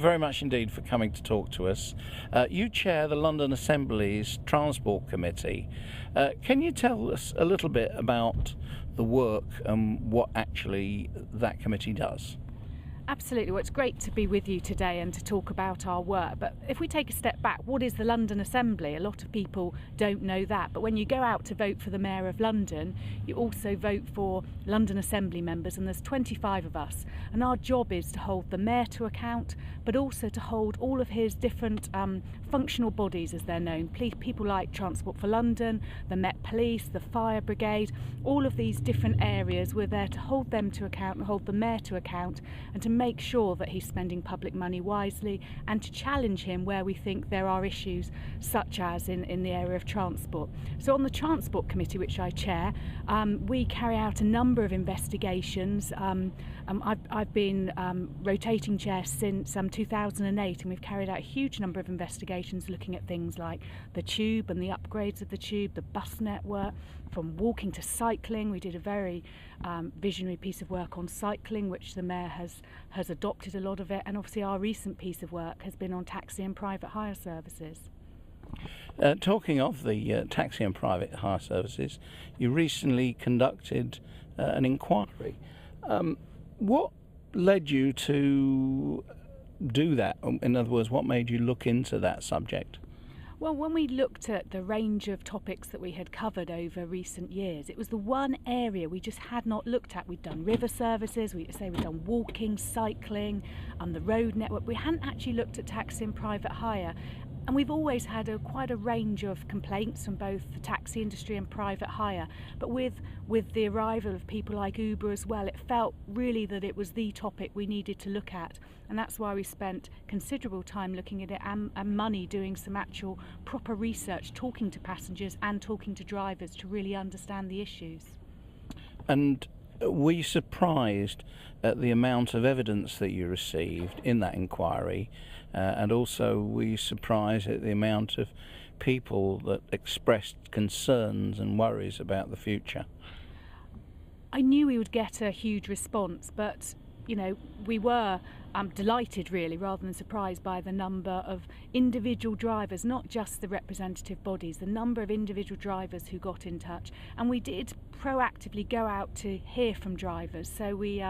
very much indeed for coming to talk to us. You chair the London Assembly's Transport Committee. Can you tell us a little bit about the work and what actually that committee does? Absolutely. Well, it's great to be with you today and to talk about our work. But if we take a step back, what is the London Assembly? A lot of people don't know that. But when you go out to vote for the Mayor of London, you also vote for London Assembly members, and there's 25 of us. And our job is to hold the Mayor to account, but also to hold all of his different functional bodies, as they're known. People like Transport for London, the Met Police, the Fire Brigade, all of these different areas. We're there to hold them to account and hold the Mayor to account, and to make sure that he's spending public money wisely, and to challenge him where we think there are issues, such as in the area of transport. So on the Transport Committee, which I chair, we carry out a number of investigations. I've been rotating chair since 2008, and we've carried out a huge number of investigations looking at things like the tube and the upgrades of the tube, the bus network, from walking to cycling. We did a very visionary piece of work on cycling, which the Mayor has adopted a lot of it, and obviously our recent piece of work has been on taxi and private hire services. Talking of the taxi and private hire services, you recently conducted an inquiry. What led you to do that? In other words, what made you look into that subject? Well, when we looked at the range of topics that we had covered over recent years, it was the one area we just had not looked at. We'd done river services, we'd done walking, cycling, and the road network. We hadn't actually looked at taxi and private hire. And we've always had quite a range of complaints from both the taxi industry and private hire. But with the arrival of people like Uber as well, it felt really that it was the topic we needed to look at. And that's why we spent considerable time looking at it and money doing some actual proper research, talking to passengers and talking to drivers to really understand the issues. And were you surprised at the amount of evidence that you received in that inquiry? And also, were you surprised at the amount of people that expressed concerns and worries about the future? I knew we would get a huge response, but we were delighted, really, rather than surprised by the number of individual drivers, not just the representative bodies, the number of individual drivers who got in touch. And we did proactively go out to hear from drivers. So we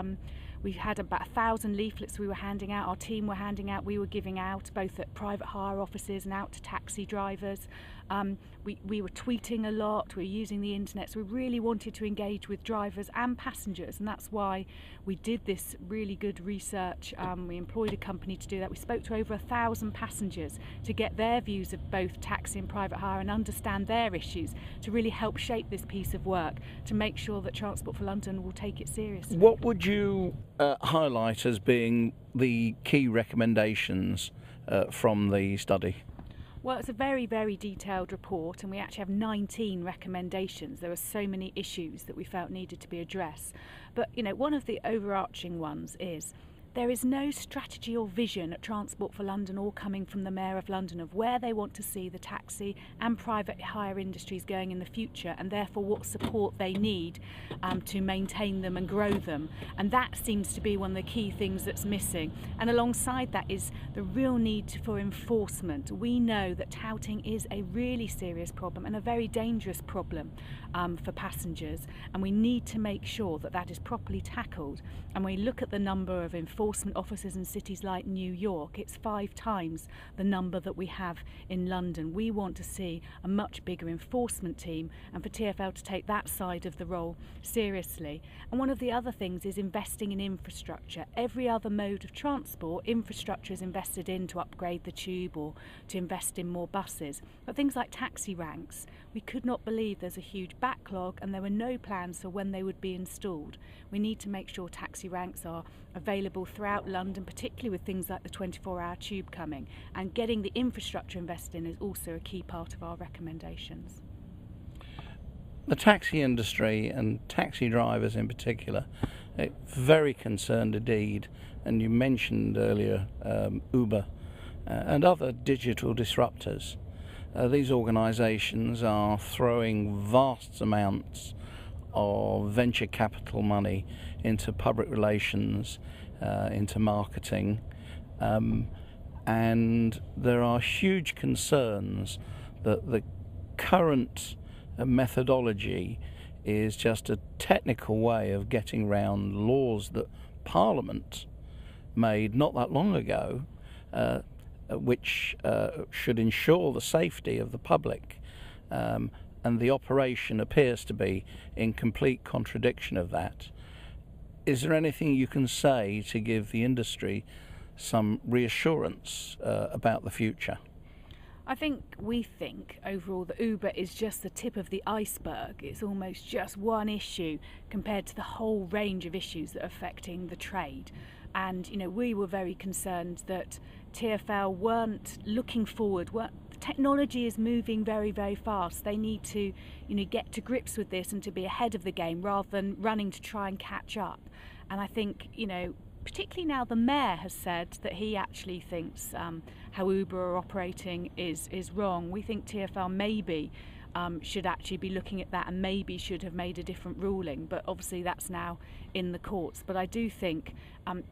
had about 1,000 leaflets we were handing out, our team were handing out, we were giving out both at private hire offices and out to taxi drivers. We were tweeting a lot, we were using the internet, so we really wanted to engage with drivers and passengers, and that's why we did this really good research. We employed a company to do that. We spoke to over 1,000 passengers to get their views of both taxi and private hire and understand their issues, to really help shape this piece of work, to make sure that Transport for London will take it seriously. What would you highlight as being the key recommendations from the study? Well, it's a very, very detailed report, and we actually have 19 recommendations. There were so many issues that we felt needed to be addressed. But, one of the overarching ones is there is no strategy or vision at Transport for London or coming from the Mayor of London of where they want to see the taxi and private hire industries going in the future, and therefore what support they need to maintain them and grow them. And that seems to be one of the key things that's missing. And alongside that is the real need for enforcement. We know that touting is a really serious problem and a very dangerous problem for passengers, and we need to make sure that that is properly tackled. And we look at the number of enforcement officers in cities like New York, it's 5 times the number that we have in London. We want to see a much bigger enforcement team, and for TfL to take that side of the role seriously. And one of the other things is investing in infrastructure. Every other mode of transport, infrastructure is invested in to upgrade the tube or to invest in more buses. But things like taxi ranks, we could not believe there's a huge backlog and there were no plans for when they would be installed. We need to make sure taxi ranks are available throughout London, particularly with things like the 24-hour tube coming, and getting the infrastructure invested in is also a key part of our recommendations. The taxi industry and taxi drivers in particular are very concerned indeed, and you mentioned earlier Uber and other digital disruptors. These organisations are throwing vast amounts of venture capital money into public relations, into marketing. and there are huge concerns that the current methodology is just a technical way of getting round laws that Parliament made not that long ago, which should ensure the safety of the public, and the operation appears to be in complete contradiction of that. Is there anything you can say to give the industry some reassurance about the future? We think overall that Uber is just the tip of the iceberg. It's almost just one issue compared to the whole range of issues that are affecting the trade. And, we were very concerned that TfL weren't looking forward. The technology is moving very, very fast. They need to, get to grips with this and to be ahead of the game rather than running to try and catch up. And I think, particularly now the Mayor has said that he actually thinks how Uber are operating is wrong. We think TfL maybe should actually be looking at that and maybe should have made a different ruling, but obviously that's now in the courts. But I do think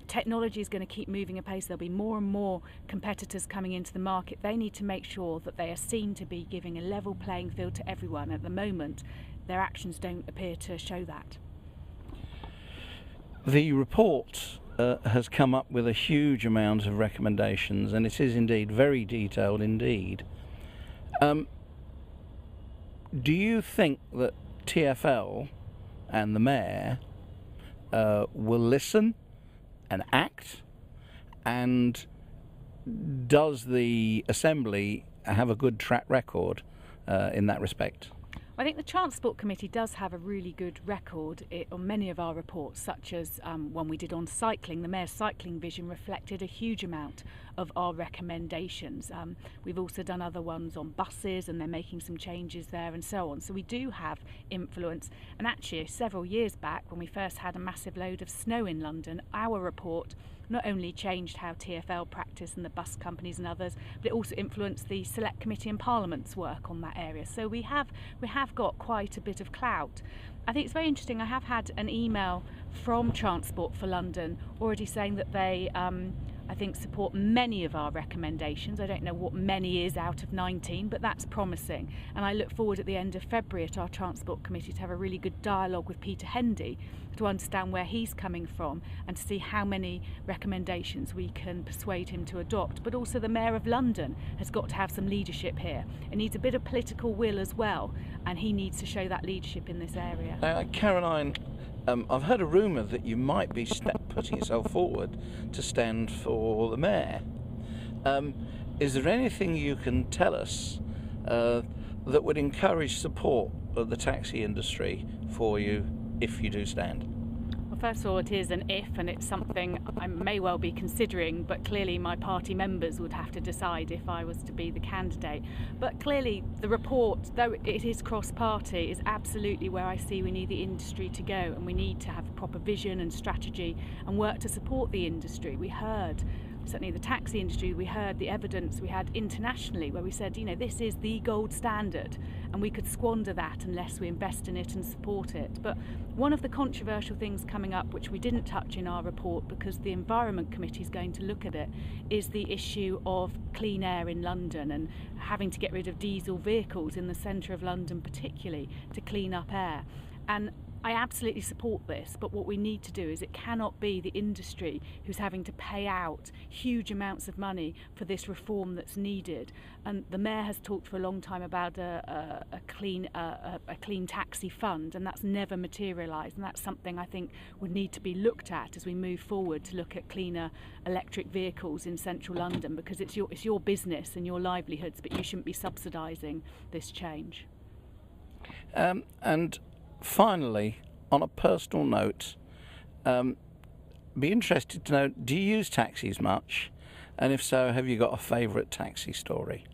technology is going to keep moving apace. There'll be more and more competitors coming into the market. They need to make sure that they are seen to be giving a level playing field to everyone. At the moment, their actions don't appear to show that. The report has come up with a huge amount of recommendations, and it is indeed very detailed indeed. Do you think that TfL and the Mayor will listen and act? And does the Assembly have a good track record in that respect? I think the Transport Committee does have a really good record on many of our reports, such as one we did on cycling. The Mayor's cycling vision reflected a huge amount of our recommendations. We've also done other ones on buses, and they're making some changes there and so on. So we do have influence. And actually, several years back, when we first had a massive load of snow in London, our report not only changed how TfL practice and the bus companies and others, but it also influenced the Select Committee and Parliament's work on that area. So we have got quite a bit of clout. I think it's very interesting. I have had an email from Transport for London already saying that they support many of our recommendations. I don't know what many is out of 19, but that's promising. And I look forward at the end of February at our Transport Committee to have a really good dialogue with Peter Hendy to understand where he's coming from and to see how many recommendations we can persuade him to adopt. But also the Mayor of London has got to have some leadership here. It needs a bit of political will as well, and he needs to show that leadership in this area. Caroline, I've heard a rumour that you might be putting yourself forward to stand for the Mayor. Is there anything you can tell us that would encourage support of the taxi industry for you if you do stand? Well, first of all, it is an if, and it's something I may well be considering, but clearly my party members would have to decide if I was to be the candidate. But clearly the report, though it is cross-party, is absolutely where I see we need the industry to go, and we need to have a proper vision and strategy and work to support the industry. We heard, certainly the taxi industry, we heard the evidence we had internationally where we said, this is the gold standard, and we could squander that unless we invest in it and support it. But one of the controversial things coming up, which we didn't touch in our report because the Environment Committee is going to look at it, is the issue of clean air in London and having to get rid of diesel vehicles in the centre of London particularly to clean up air. And I absolutely support this, but what we need to do is it cannot be the industry who's having to pay out huge amounts of money for this reform that's needed. And the Mayor has talked for a long time about a clean taxi fund, and that's never materialised. And that's something I think would need to be looked at as we move forward to look at cleaner electric vehicles in central London, because it's your business and your livelihoods, but you shouldn't be subsidising this change. And finally, on a personal note, be interested to know, do you use taxis much? And if so, have you got a favourite taxi story?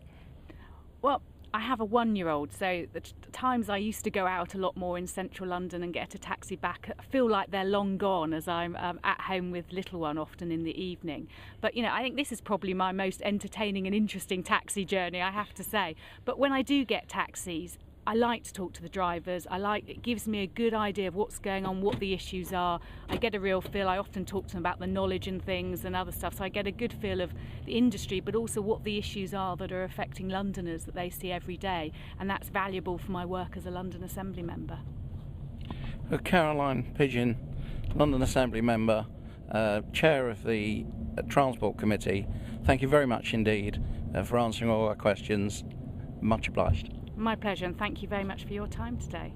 Well, I have a 1-year-old, so the times I used to go out a lot more in central London and get a taxi back feel like they're long gone, as I'm at home with little one often in the evening. But, I think this is probably my most entertaining and interesting taxi journey, I have to say. But when I do get taxis, I like to talk to the drivers. It gives me a good idea of what's going on, what the issues are. I get a real feel. I often talk to them about the knowledge and things and other stuff, so I get a good feel of the industry, but also what the issues are that are affecting Londoners that they see every day, and that's valuable for my work as a London Assembly member. Caroline Pidgeon, London Assembly member, chair of the Transport Committee, thank you very much indeed for answering all our questions. Much obliged. My pleasure, and thank you very much for your time today.